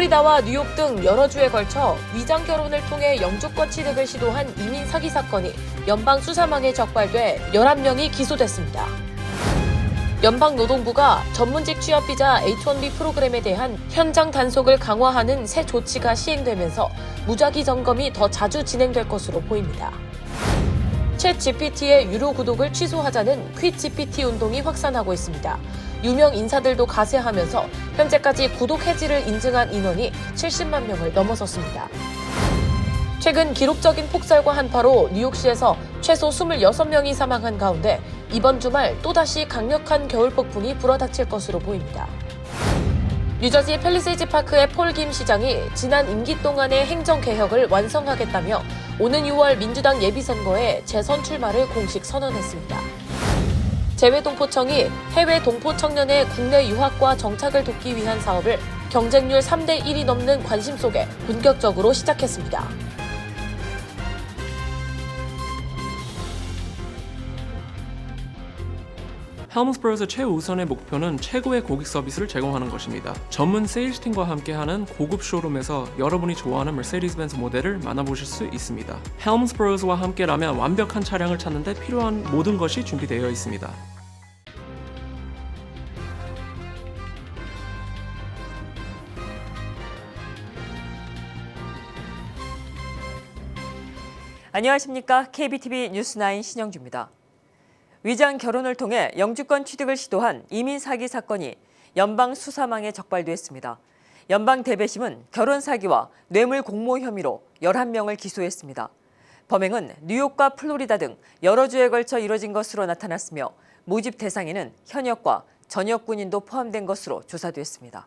플로리다와 뉴욕 등 여러 주에 걸쳐 위장 결혼을 통해 영주권 취득을 시도한 이민 사기 사건이 연방 수사망에 적발돼 11명이 기소됐습니다. 연방노동부가 전문직 취업 비자 H-1B 프로그램에 대한 현장 단속을 강화하는 새 조치가 시행되면서 무작위 점검이 더 자주 진행될 것으로 보입니다. 챗 GPT의 유료 구독을 취소하자는 퀴 GPT 운동이 확산하고 있습니다. 유명 인사들도 가세하면서 현재까지 구독 해지를 인증한 인원이 70만 명을 넘어섰습니다. 최근 기록적인 폭설과 한파로 뉴욕시에서 최소 26명이 사망한 가운데 이번 주말 또다시 강력한 겨울 폭풍이 불어닥칠 것으로 보입니다. 뉴저지 팰리세이즈 파크의 폴 김 시장이 지난 임기 동안의 행정개혁을 완성하겠다며 오는 6월 민주당 예비선거에 재선 출마를 공식 선언했습니다. 재외동포청이 해외 동포 청년의 국내 유학과 정착을 돕기 위한 사업을 경쟁률 3대 1이 넘는 관심 속에 본격적으로 시작했습니다. 헬მს브러스 최우선의 목표는 최고의 고객 서비스를 제공하는 것입니다. 전문 세일즈팀과 함께하는 고급 쇼룸에서 여러분이 좋아하는 머세디스-벤츠 모델을 만나보실 수 있습니다. 헬მს브러스와 함께라면 완벽한 차량을 찾는 데 필요한 모든 것이 준비되어 있습니다. 안녕하십니까. KBTV 뉴스9 신영주입니다. 위장 결혼을 통해 영주권 취득을 시도한 이민 사기 사건이 연방 수사망에 적발됐습니다. 연방 대배심은 결혼 사기와 뇌물 공모 혐의로 11명을 기소했습니다. 범행은 뉴욕과 플로리다 등 여러 주에 걸쳐 이뤄진 것으로 나타났으며 모집 대상에는 현역과 전역 군인도 포함된 것으로 조사됐습니다.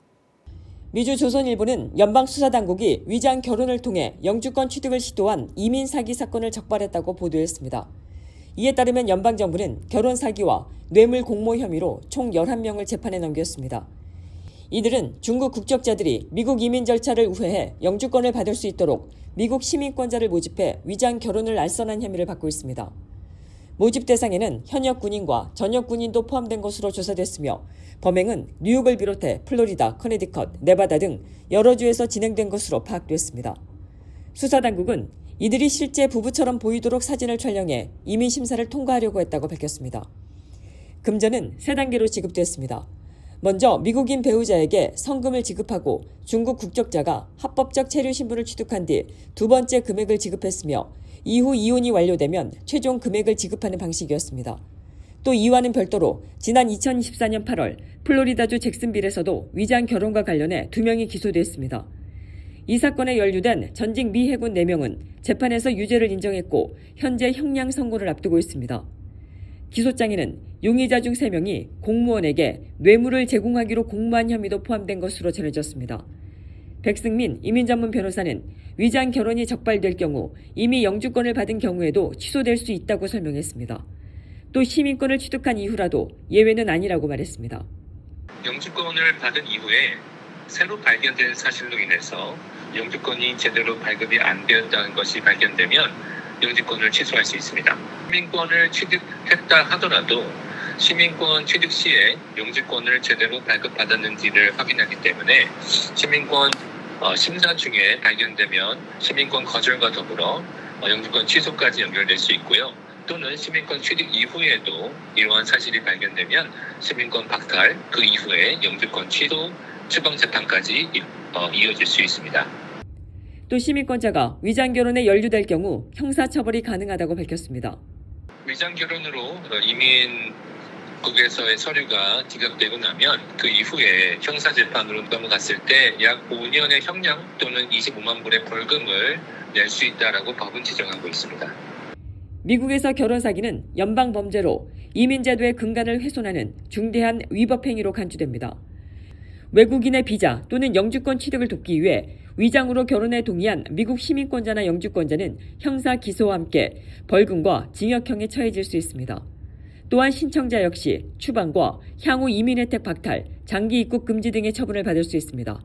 미주 조선일보는 연방 수사당국이 위장 결혼을 통해 영주권 취득을 시도한 이민 사기 사건을 적발했다고 보도했습니다. 이에 따르면 연방정부는 결혼 사기와 뇌물 공모 혐의로 총 11명을 재판에 넘겼습니다. 이들은 중국 국적자들이 미국 이민 절차를 우회해 영주권을 받을 수 있도록 미국 시민권자를 모집해 위장 결혼을 알선한 혐의를 받고 있습니다. 모집 대상에는 현역 군인과 전역 군인도 포함된 것으로 조사됐으며 범행은 뉴욕을 비롯해 플로리다, 커네디컷, 네바다 등 여러 주에서 진행된 것으로 파악됐습니다. 수사당국은 이들이 실제 부부처럼 보이도록 사진을 촬영해 이민 심사를 통과하려고 했다고 밝혔습니다. 금전은 3단계로 지급됐습니다. 먼저 미국인 배우자에게 성금을 지급하고 중국 국적자가 합법적 체류 신분을 취득한 뒤 두 번째 금액을 지급했으며 이후 이혼이 완료되면 최종 금액을 지급하는 방식이었습니다. 또 이와는 별도로 지난 2024년 8월 플로리다주 잭슨빌에서도 위장 결혼과 관련해 2명이 기소됐습니다. 이 사건에 연루된 전직 미 해군 4명은 재판에서 유죄를 인정했고 현재 형량 선고를 앞두고 있습니다. 기소장에는 용의자 중 3명이 공무원에게 뇌물을 제공하기로 공모한 혐의도 포함된 것으로 전해졌습니다. 백승민 이민전문 변호사는 위장 결혼이 적발될 경우 이미 영주권을 받은 경우에도 취소될 수 있다고 설명했습니다. 또 시민권을 취득한 이후라도 예외는 아니라고 말했습니다. 영주권을 받은 이후에 새로 발견된 사실로 인해서 영주권이 제대로 발급이 안 되었다는 것이 발견되면 영주권을 취소할 수 있습니다. 시민권을 취득했다 하더라도 시민권 취득 시에 영주권을 제대로 발급받았는지를 확인하기 때문에 시민권 심사 중에 발견되면 시민권 거절과 더불어 영주권 취소까지 연결될 수 있고요. 또는 시민권 취득 이후에도 이러한 사실이 발견되면 시민권 박탈, 그 이후에 영주권 취소, 추방재판까지 이어질 수 있습니다. 또 시민권자가 위장 결혼에 연루될 경우 형사처벌이 가능하다고 밝혔습니다. 위장 결혼으로 이민국에서의 서류가 지급되고 나면 그 이후에 형사재판으로 넘어갔을 때 약 5년의 형량 또는 25만 불의 벌금을 낼 수 있다라고 법은 지정하고 있습니다. 미국에서 결혼 사기는 연방 범죄로 이민제도의 근간을 훼손하는 중대한 위법 행위로 간주됩니다. 외국인의 비자 또는 영주권 취득을 돕기 위해 위장으로 결혼에 동의한 미국 시민권자나 영주권자는 형사 기소와 함께 벌금과 징역형에 처해질 수 있습니다. 또한 신청자 역시 추방과 향후 이민 혜택 박탈, 장기 입국 금지 등의 처분을 받을 수 있습니다.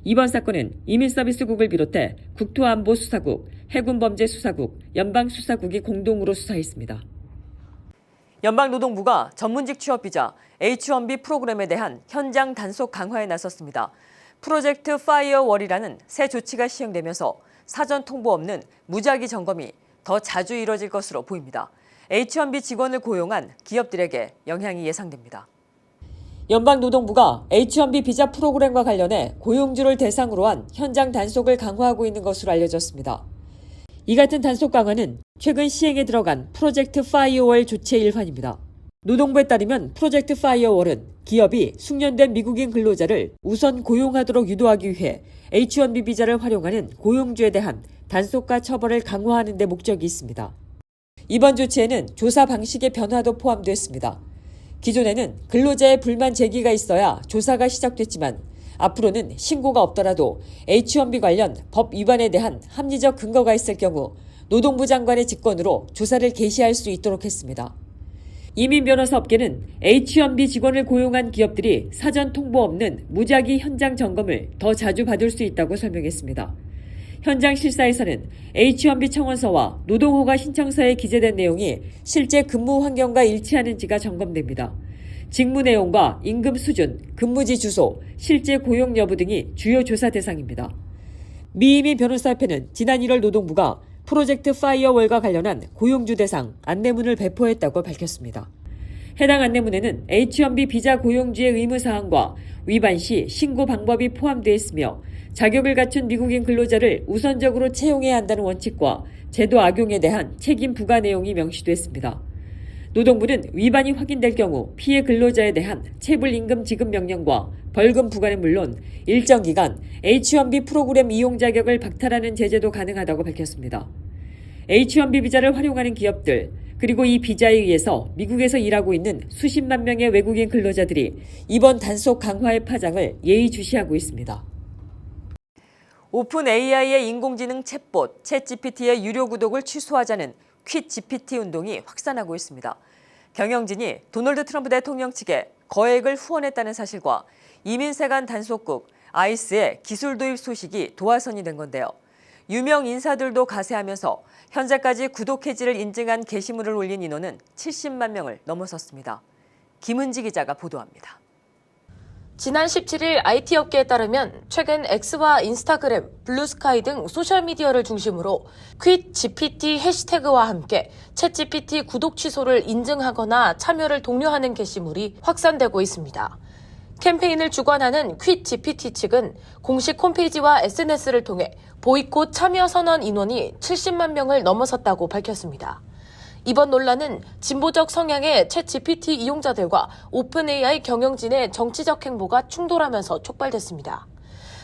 이번 사건은 이민서비스국을 비롯해 국토안보수사국, 해군범죄수사국, 연방수사국이 공동으로 수사했습니다. 연방노동부가 전문직 취업 비자 H-1B 프로그램에 대한 현장 단속 강화에 나섰습니다. 프로젝트 파이어월이라는 새 조치가 시행되면서 사전 통보 없는 무작위 점검이 더 자주 이뤄질 것으로 보입니다. H-1B 직원을 고용한 기업들에게 영향이 예상됩니다. 연방노동부가 H-1B 비자 프로그램과 관련해 고용주를 대상으로 한 현장 단속을 강화하고 있는 것으로 알려졌습니다. 이 같은 단속 강화는 최근 시행에 들어간 프로젝트 파이어월 조치의 일환입니다. 노동부에 따르면 프로젝트 파이어월은 기업이 숙련된 미국인 근로자를 우선 고용하도록 유도하기 위해 H-1B 비자를 활용하는 고용주에 대한 단속과 처벌을 강화하는 데 목적이 있습니다. 이번 조치에는 조사 방식의 변화도 포함됐습니다. 기존에는 근로자의 불만 제기가 있어야 조사가 시작됐지만 앞으로는 신고가 없더라도 H-1B 관련 법 위반에 대한 합리적 근거가 있을 경우 노동부 장관의 직권으로 조사를 개시할 수 있도록 했습니다. 이민 변호사 업계는 H-1B 직원을 고용한 기업들이 사전 통보 없는 무작위 현장 점검을 더 자주 받을 수 있다고 설명했습니다. 현장 실사에서는 H-1B 청원서와 노동허가 신청서에 기재된 내용이 실제 근무 환경과 일치하는지가 점검됩니다. 직무 내용과 임금 수준, 근무지 주소, 실제 고용 여부 등이 주요 조사 대상입니다. 미이민 변호사협회는 지난 1월 노동부가 프로젝트 파이어월과 관련한 고용주 대상 안내문을 배포했다고 밝혔습니다. 해당 안내문에는 H-1B 비자 고용주의 의무사항과 위반 시 신고 방법이 포함되어 있으며 자격을 갖춘 미국인 근로자를 우선적으로 채용해야 한다는 원칙과 제도 악용에 대한 책임 부과 내용이 명시됐습니다. 노동부는 위반이 확인될 경우 피해 근로자에 대한 체불 임금 지급 명령과 벌금 부과는 물론 일정 기간 H-1B 프로그램 이용 자격을 박탈하는 제재도 가능하다고 밝혔습니다. H-1B 비자를 활용하는 기업들, 그리고 이 비자에 의해서 미국에서 일하고 있는 수십만 명의 외국인 근로자들이 이번 단속 강화의 파장을 예의주시하고 있습니다. 오픈 AI의 인공지능 챗봇 챗GPT의 유료 구독을 취소하자는 퀴 GPT 운동이 확산하고 있습니다. 경영진이 도널드 트럼프 대통령 측에 거액을 후원했다는 사실과 이민세관 단속국 아이스의 기술 도입 소식이 도화선이 된 건데요. 유명 인사들도 가세하면서 현재까지 구독 해지를 인증한 게시물을 올린 인원은 70만 명을 넘어섰습니다. 김은지 기자가 보도합니다. 지난 17일 IT 업계에 따르면 최근 X와 인스타그램, 블루스카이 등 소셜미디어를 중심으로 퀴 GPT 해시태그와 함께 챗GPT 구독 취소를 인증하거나 참여를 독려하는 게시물이 확산되고 있습니다. 캠페인을 주관하는 퀴 GPT 측은 공식 홈페이지와 SNS를 통해 보이콧 참여 선언 인원이 70만 명을 넘어섰다고 밝혔습니다. 이번 논란은 진보적 성향의 챗GPT 이용자들과 오픈AI 경영진의 정치적 행보가 충돌하면서 촉발됐습니다.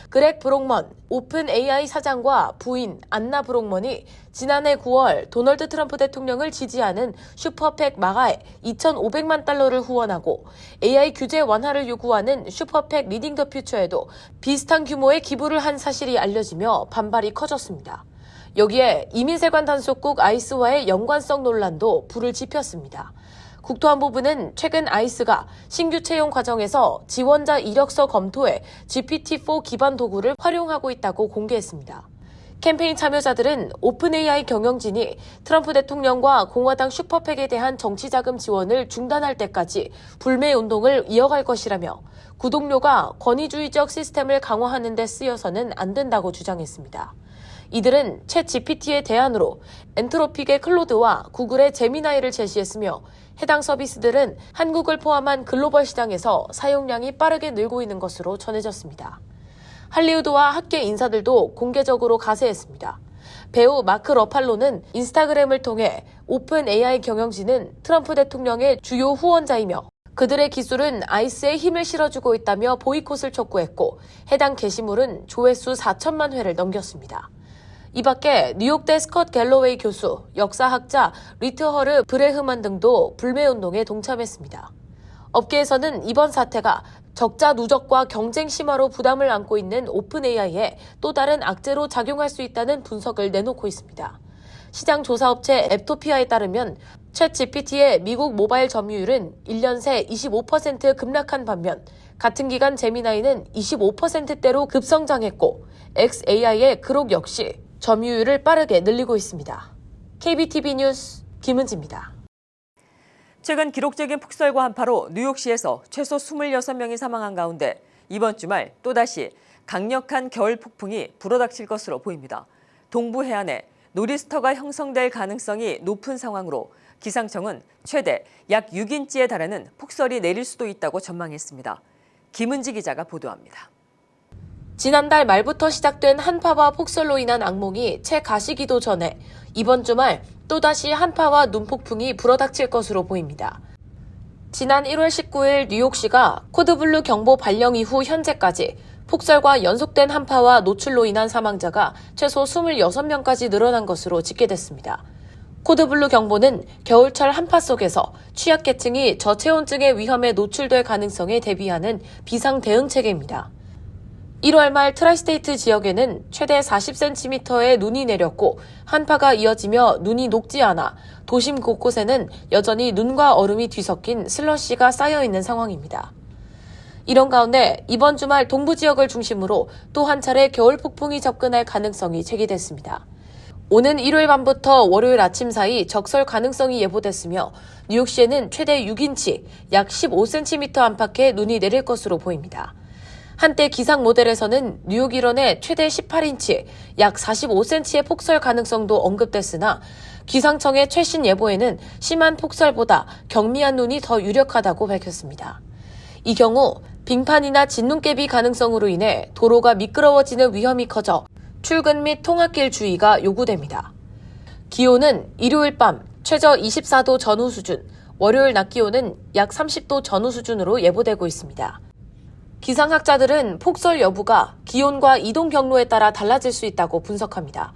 그렉 브록먼 오픈AI 사장과 부인 안나 브록먼이 지난해 9월 도널드 트럼프 대통령을 지지하는 슈퍼팩 마가에 2,500만 달러를 후원하고 AI 규제 완화를 요구하는 슈퍼팩 리딩 더 퓨처에도 비슷한 규모의 기부를 한 사실이 알려지며 반발이 커졌습니다. 여기에 이민세관 단속국 아이스와의 연관성 논란도 불을 지폈습니다. 국토안보부는 최근 아이스가 신규 채용 과정에서 지원자 이력서 검토에 GPT-4 기반 도구를 활용하고 있다고 공개했습니다. 캠페인 참여자들은 오픈AI 경영진이 트럼프 대통령과 공화당 슈퍼팩에 대한 정치자금 지원을 중단할 때까지 불매 운동을 이어갈 것이라며 구독료가 권위주의적 시스템을 강화하는 데 쓰여서는 안 된다고 주장했습니다. 이들은 챗 GPT의 대안으로 엔트로픽의 클로드와 구글의 제미나이를 제시했으며 해당 서비스들은 한국을 포함한 글로벌 시장에서 사용량이 빠르게 늘고 있는 것으로 전해졌습니다. 할리우드와 학계 인사들도 공개적으로 가세했습니다. 배우 마크 러팔로는 인스타그램을 통해 오픈 AI 경영진은 트럼프 대통령의 주요 후원자이며 그들의 기술은 아이스에 힘을 실어주고 있다며 보이콧을 촉구했고 해당 게시물은 조회수 4천만 회를 넘겼습니다. 이 밖에 뉴욕대 스콧 갤러웨이 교수, 역사학자 리트허르 브레흐만 등도 불매운동에 동참했습니다. 업계에서는 이번 사태가 적자 누적과 경쟁 심화로 부담을 안고 있는 오픈AI에 또 다른 악재로 작용할 수 있다는 분석을 내놓고 있습니다. 시장 조사업체 앱토피아에 따르면 챗GPT의 미국 모바일 점유율은 1년 새 25% 급락한 반면 같은 기간 제미나이는 25%대로 급성장했고 xAI의 그록 역시 점유율을 빠르게 늘리고 있습니다. KBTV 뉴스 김은지입니다. 최근 기록적인 폭설과 한파로 뉴욕시에서 최소 26명이 사망한 가운데 이번 주말 또다시 강력한 겨울 폭풍이 불어닥칠 것으로 보입니다. 동부 해안에 노리스터가 형성될 가능성이 높은 상황으로 기상청은 최대 약 6인치에 달하는 폭설이 내릴 수도 있다고 전망했습니다. 김은지 기자가 보도합니다. 지난달 말부터 시작된 한파와 폭설로 인한 악몽이 채 가시기도 전에 이번 주말 또다시 한파와 눈폭풍이 불어닥칠 것으로 보입니다. 지난 1월 19일 뉴욕시가 코드블루 경보 발령 이후 현재까지 폭설과 연속된 한파와 노출로 인한 사망자가 최소 26명까지 늘어난 것으로 집계됐습니다. 코드블루 경보는 겨울철 한파 속에서 취약계층이 저체온증의 위험에 노출될 가능성에 대비하는 비상 대응 체계입니다. 1월 말 트라이스테이트 지역에는 최대 40cm의 눈이 내렸고 한파가 이어지며 눈이 녹지 않아 도심 곳곳에는 여전히 눈과 얼음이 뒤섞인 슬러시가 쌓여있는 상황입니다. 이런 가운데 이번 주말 동부 지역을 중심으로 또 한 차례 겨울 폭풍이 접근할 가능성이 제기됐습니다. 오는 일요일 밤부터 월요일 아침 사이 적설 가능성이 예보됐으며 뉴욕시에는 최대 6인치, 약 15cm 안팎의 눈이 내릴 것으로 보입니다. 한때 기상 모델에서는 뉴욕 일원에 최대 18인치, 약 45cm의 폭설 가능성도 언급됐으나 기상청의 최신 예보에는 심한 폭설보다 경미한 눈이 더 유력하다고 밝혔습니다. 이 경우 빙판이나 진눈깨비 가능성으로 인해 도로가 미끄러워지는 위험이 커져 출근 및 통학길 주의가 요구됩니다. 기온은 일요일 밤 최저 24도 전후 수준, 월요일 낮 기온은 약 30도 전후 수준으로 예보되고 있습니다. 기상학자들은 폭설 여부가 기온과 이동 경로에 따라 달라질 수 있다고 분석합니다.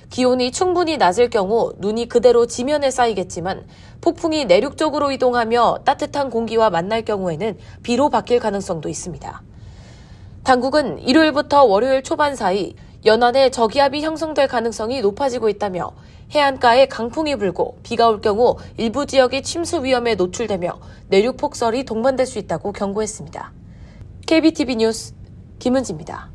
기온이 충분히 낮을 경우 눈이 그대로 지면에 쌓이겠지만 폭풍이 내륙 쪽으로 이동하며 따뜻한 공기와 만날 경우에는 비로 바뀔 가능성도 있습니다. 당국은 일요일부터 월요일 초반 사이 연안에 저기압이 형성될 가능성이 높아지고 있다며 해안가에 강풍이 불고 비가 올 경우 일부 지역이 침수 위험에 노출되며 내륙 폭설이 동반될 수 있다고 경고했습니다. KBTV 뉴스 김은지입니다.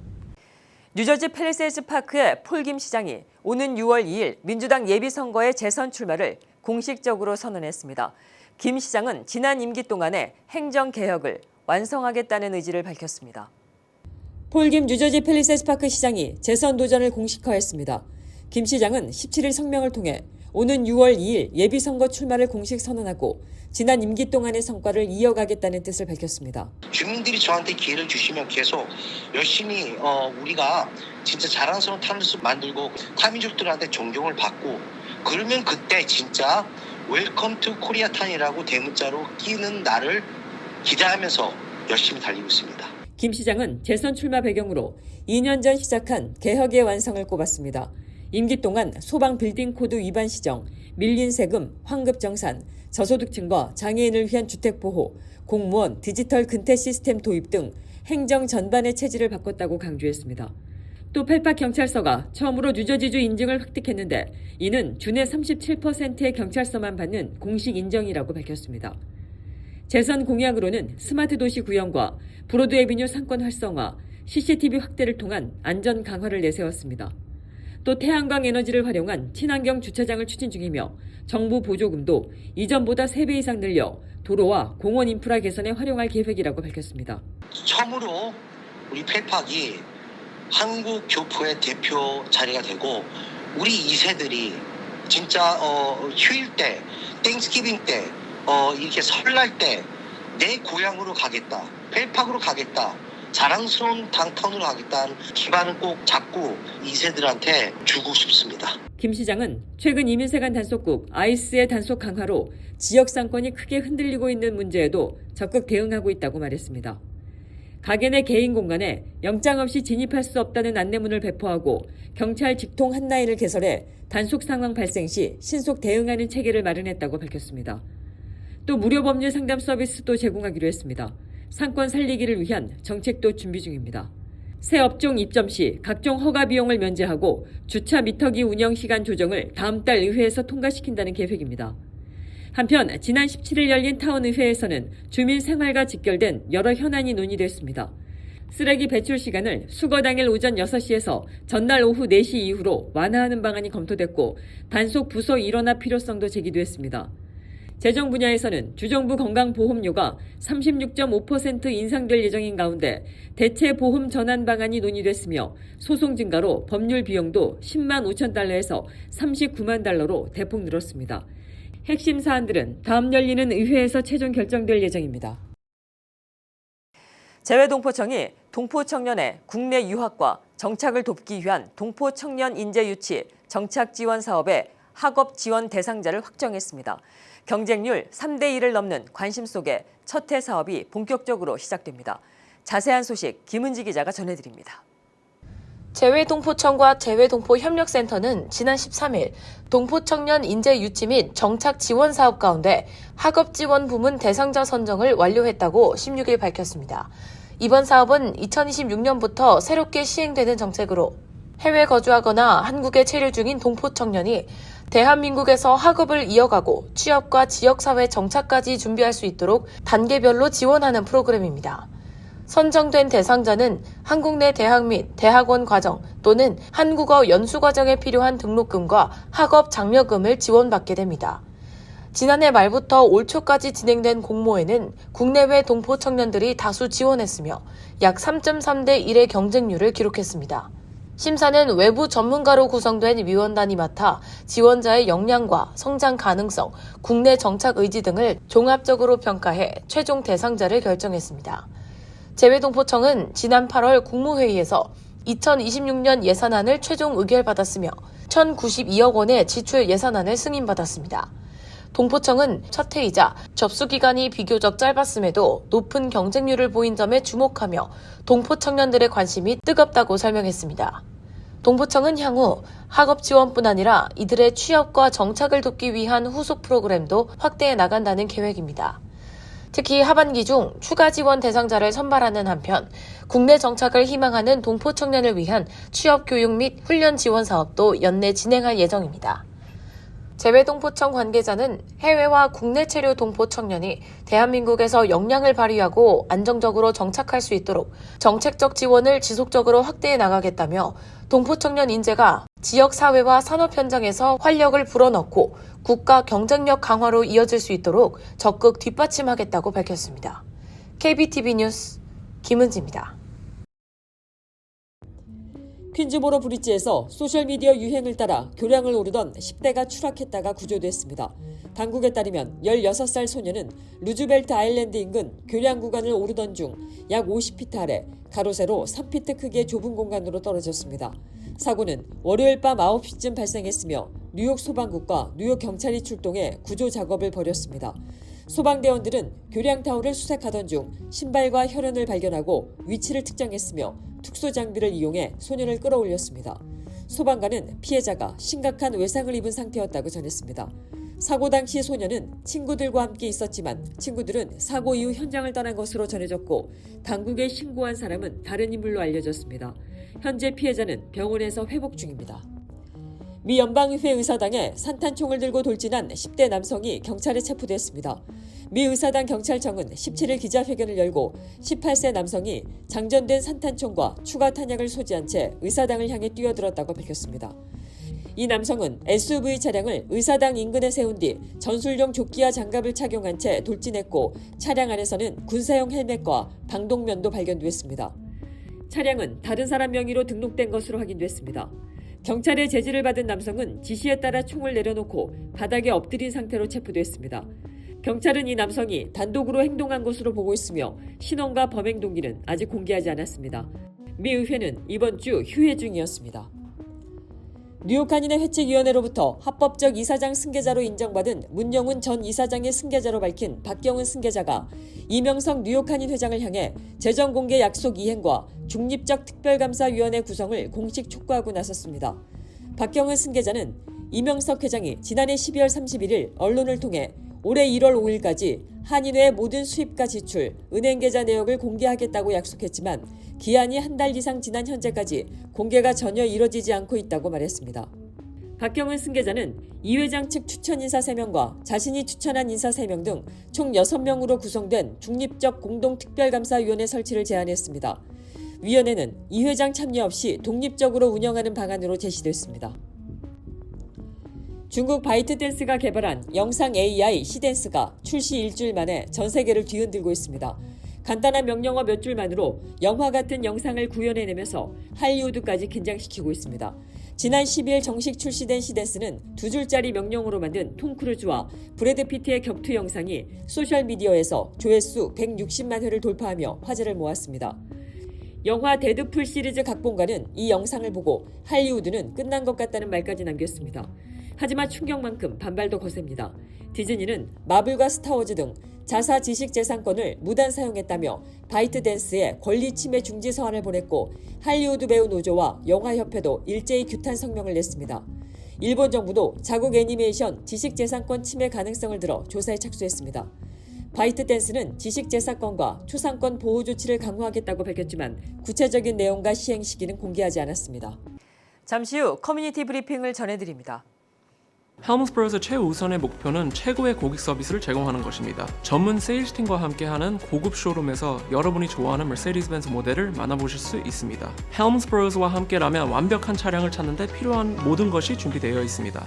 뉴저지 팰리세이드 파크의 폴 김 시장이 오는 6월 2일 민주당 예비선거에 재선 출마를 공식적으로 선언했습니다. 김 시장은 지난 임기 동안의 행정개혁을 완성하겠다는 의지를 밝혔습니다. 폴 김 뉴저지 팰리세이드 파크 시장이 재선 도전을 공식화했습니다. 김 시장은 17일 성명을 통해 오는 6월 2일 예비선거 출마를 공식 선언하고 지난 임기 동안의 성과를 이어가겠다는 뜻을 밝혔습니다. 주민들이 저한테 기회를 주시면 계속 열심히 우리가 진짜 자랑스러운 타운을 만들고 타민족들한테 존경을 받고 그러면 그때 진짜 웰컴 투 코리아타운이라고 대문자로 끼는 날을 기대하면서 열심히 달리고 있습니다. 김 시장은 재선 출마 배경으로 2년 전 시작한 개혁의 완성을 꼽았습니다. 임기 동안 소방 빌딩 코드 위반 시정, 밀린 세금, 환급 정산, 저소득층과 장애인을 위한 주택 보호, 공무원 디지털 근태 시스템 도입 등 행정 전반의 체질을 바꿨다고 강조했습니다. 또 펠팍 경찰서가 처음으로 뉴저지주 인증을 획득했는데 이는 주내 37%의 경찰서만 받는 공식 인정이라고 밝혔습니다. 재선 공약으로는 스마트 도시 구형과 브로드 애비뉴 상권 활성화, CCTV 확대를 통한 안전 강화를 내세웠습니다. 또 태양광 에너지를 활용한 친환경 주차장을 추진 중이며 정부 보조금도 이전보다 3배 이상 늘려 도로와 공원 인프라 개선에 활용할 계획이라고 밝혔습니다. 처음으로 우리 펠팍이 한국 교포의 대표 자리가 되고 우리 2세들이 진짜 휴일 때, 땡스기빙 때, 이렇게 설날 때 내 고향으로 가겠다, 펠팍으로 가겠다, 자랑스러운 당타운으로 가겠다는 기반을 꼭 잡고 2세들한테 주고 싶습니다. 김 시장은 최근 이민세관 단속국 아이스의 단속 강화로 지역 상권이 크게 흔들리고 있는 문제에도 적극 대응하고 있다고 말했습니다. 가게 내 개인 공간에 영장 없이 진입할 수 없다는 안내문을 배포하고 경찰 직통 핫라인을 개설해 단속 상황 발생 시 신속 대응하는 체계를 마련했다고 밝혔습니다. 또 무료 법률 상담 서비스도 제공하기로 했습니다. 상권 살리기를 위한 정책도 준비 중입니다. 새 업종 입점 시 각종 허가 비용을 면제하고 주차 미터기 운영 시간 조정을 다음 달 의회에서 통과시킨다는 계획입니다. 한편 지난 17일 열린 타운 의회에서는 주민 생활과 직결된 여러 현안이 논의됐습니다. 쓰레기 배출 시간을 수거 당일 오전 6시에서 전날 오후 4시 이후로 완화하는 방안이 검토됐고 단속 부서 일원화 필요성도 제기됐습니다. 재정 분야에서는 주정부 건강보험료가 36.5% 인상될 예정인 가운데 대체 보험 전환 방안이 논의됐으며 소송 증가로 법률 비용도 10만 5천 달러에서 39만 달러로 대폭 늘었습니다. 핵심 사안들은 다음 열리는 의회에서 최종 결정될 예정입니다. 재외동포청이 동포청년의 국내 유학과 정착을 돕기 위한 동포청년 인재 유치 정착 지원 사업의 학업 지원 대상자를 확정했습니다. 경쟁률 3대 1을 넘는 관심 속에 첫 해 사업이 본격적으로 시작됩니다. 자세한 소식 김은지 기자가 전해드립니다. 재외동포청과 재외동포협력센터는 지난 13일 동포청년 인재 유치 및 정착 지원 사업 가운데 학업 지원 부문 대상자 선정을 완료했다고 16일 밝혔습니다. 이번 사업은 2026년부터 새롭게 시행되는 정책으로 해외 거주하거나 한국에 체류 중인 동포청년이 대한민국에서 학업을 이어가고 취업과 지역사회 정착까지 준비할 수 있도록 단계별로 지원하는 프로그램입니다. 선정된 대상자는 한국 내 대학 및 대학원 과정 또는 한국어 연수 과정에 필요한 등록금과 학업 장려금을 지원받게 됩니다. 지난해 말부터 올 초까지 진행된 공모에는 국내외 동포 청년들이 다수 지원했으며 약 3.3대 1의 경쟁률을 기록했습니다. 심사는 외부 전문가로 구성된 위원단이 맡아 지원자의 역량과 성장 가능성, 국내 정착 의지 등을 종합적으로 평가해 최종 대상자를 결정했습니다. 재외동포청은 지난 8월 국무회의에서 2026년 예산안을 최종 의결받았으며 1,092억 원의 지출 예산안을 승인받았습니다. 동포청은 첫 해이자 접수 기간이 비교적 짧았음에도 높은 경쟁률을 보인 점에 주목하며 동포 청년들의 관심이 뜨겁다고 설명했습니다. 동포청은 향후 학업 지원뿐 아니라 이들의 취업과 정착을 돕기 위한 후속 프로그램도 확대해 나간다는 계획입니다. 특히 하반기 중 추가 지원 대상자를 선발하는 한편 국내 정착을 희망하는 동포 청년을 위한 취업 교육 및 훈련 지원 사업도 연내 진행할 예정입니다. 재외동포청 관계자는 해외와 국내 체류 동포 청년이 대한민국에서 역량을 발휘하고 안정적으로 정착할 수 있도록 정책적 지원을 지속적으로 확대해 나가겠다며 동포 청년 인재가 지역 사회와 산업 현장에서 활력을 불어넣고 국가 경쟁력 강화로 이어질 수 있도록 적극 뒷받침하겠다고 밝혔습니다. KBTV 뉴스 김은지입니다. 퀸즈보로 브릿지에서 소셜미디어 유행을 따라 교량을 오르던 10대가 추락했다가 구조됐습니다. 당국에 따르면 16살 소녀는 루즈벨트 아일랜드 인근 교량 구간을 오르던 중 약 50피트 아래 가로 세로 3피트 크기의 좁은 공간으로 떨어졌습니다. 사고는 월요일 밤 9시쯤 발생했으며 뉴욕 소방국과 뉴욕 경찰이 출동해 구조 작업을 벌였습니다. 소방대원들은 교량타워를 수색하던 중 신발과 혈흔을 발견하고 위치를 특정했으며 특수 장비를 이용해 소년을 끌어올렸습니다. 소방관은 피해자가 심각한 외상을 입은 상태였다고 전했습니다. 사고 당시 소년은 친구들과 함께 있었지만 친구들은 사고 이후 현장을 떠난 것으로 전해졌고 당국에 신고한 사람은 다른 인물로 알려졌습니다. 현재 피해자는 병원에서 회복 중입니다. 미 연방의회 의사당에 산탄총을 들고 돌진한 10대 남성이 경찰에 체포됐습니다. 미 의사당 경찰청은 17일 기자회견을 열고 18세 남성이 장전된 산탄총과 추가 탄약을 소지한 채 의사당을 향해 뛰어들었다고 밝혔습니다. 이 남성은 SUV 차량을 의사당 인근에 세운 뒤 전술용 조끼와 장갑을 착용한 채 돌진했고 차량 안에서는 군사용 헬멧과 방독면도 발견됐습니다. 차량은 다른 사람 명의로 등록된 것으로 확인됐습니다. 경찰의 제지를 받은 남성은 지시에 따라 총을 내려놓고 바닥에 엎드린 상태로 체포됐습니다. 경찰은 이 남성이 단독으로 행동한 것으로 보고 있으며 신원과 범행 동기는 아직 공개하지 않았습니다. 미 의회는 이번 주 휴회 중이었습니다. 뉴욕 한인회 회칙위원회로부터 합법적 이사장 승계자로 인정받은 문영훈 전 이사장의 승계자로 밝힌 박경은 승계자가 이명석 뉴욕 한인 회장을 향해 재정공개 약속 이행과 중립적 특별감사위원회 구성을 공식 촉구하고 나섰습니다. 박경은 승계자는 이명석 회장이 지난해 12월 31일 언론을 통해 올해 1월 5일까지 한인회의 모든 수입과 지출, 은행 계좌 내역을 공개하겠다고 약속했지만 기한이 한 달 이상 지난 현재까지 공개가 전혀 이뤄지지 않고 있다고 말했습니다. 박경은 승계자는 이 회장 측 추천 인사 3명과 자신이 추천한 인사 3명 등 총 6명으로 구성된 중립적 공동특별감사위원회 설치를 제안했습니다. 위원회는 이 회장 참여 없이 독립적으로 운영하는 방안으로 제시됐습니다. 중국 바이트댄스가 개발한 영상 AI 시댄스가 출시 일주일 만에 전 세계를 뒤흔들고 있습니다. 간단한 명령어 몇 줄만으로 영화 같은 영상을 구현해내면서 할리우드까지 긴장시키고 있습니다. 지난 12일 정식 출시된 시댄스는 2줄짜리 명령어로 만든 톰 크루즈와 브래드 피트의 격투 영상이 소셜미디어에서 조회수 160만 회를 돌파하며 화제를 모았습니다. 영화 데드풀 시리즈 각본가는 이 영상을 보고 할리우드는 끝난 것 같다는 말까지 남겼습니다. 하지만 충격만큼 반발도 거셉니다. 디즈니는 마블과 스타워즈 등 자사 지식재산권을 무단 사용했다며 바이트댄스에 권리 침해 중지 서한을 보냈고 할리우드 배우 노조와 영화협회도 일제히 규탄 성명을 냈습니다. 일본 정부도 자국 애니메이션 지식재산권 침해 가능성을 들어 조사에 착수했습니다. 바이트댄스는 지식재산권과 초상권 보호 조치를 강화하겠다고 밝혔지만 구체적인 내용과 시행 시기는 공개하지 않았습니다. 잠시 후 커뮤니티 브리핑을 전해드립니다. 헬მს브로스 최우선의 목표는 최고의 고객 서비스를 제공하는 것입니다. 전문 세일즈팀과 함께하는 고급 쇼룸에서 여러분이 좋아하는 머세디스-벤츠 모델을 만나보실 수 있습니다. 헬მს브로스와 함께라면 완벽한 차량을 찾는 데 필요한 모든 것이 준비되어 있습니다.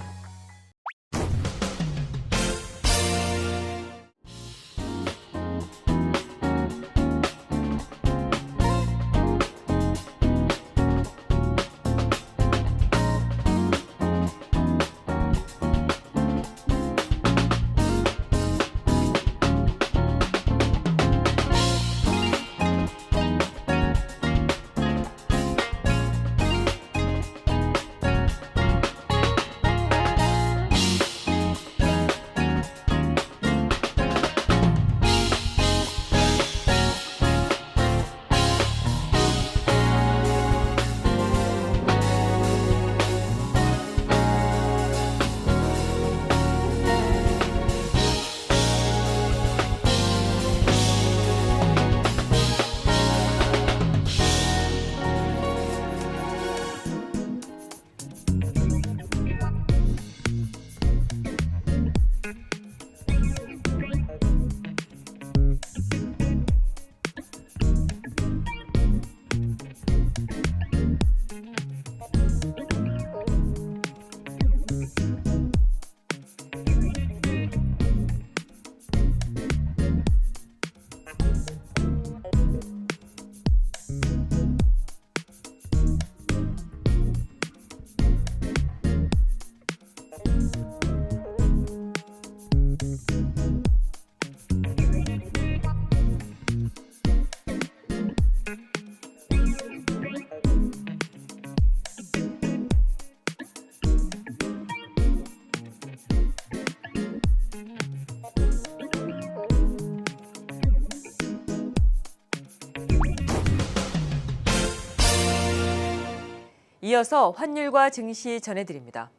이어서 환율과 증시 전해드립니다.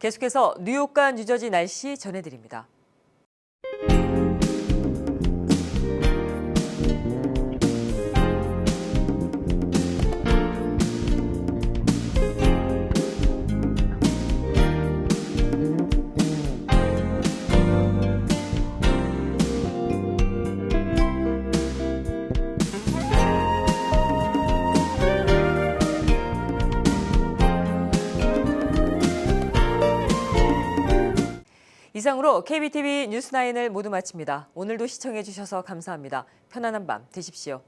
계속해서 뉴욕과 뉴저지 날씨 전해드립니다. 이상으로 KBTV 뉴스9을 모두 마칩니다. 오늘도 시청해주셔서 감사합니다. 편안한 밤 되십시오.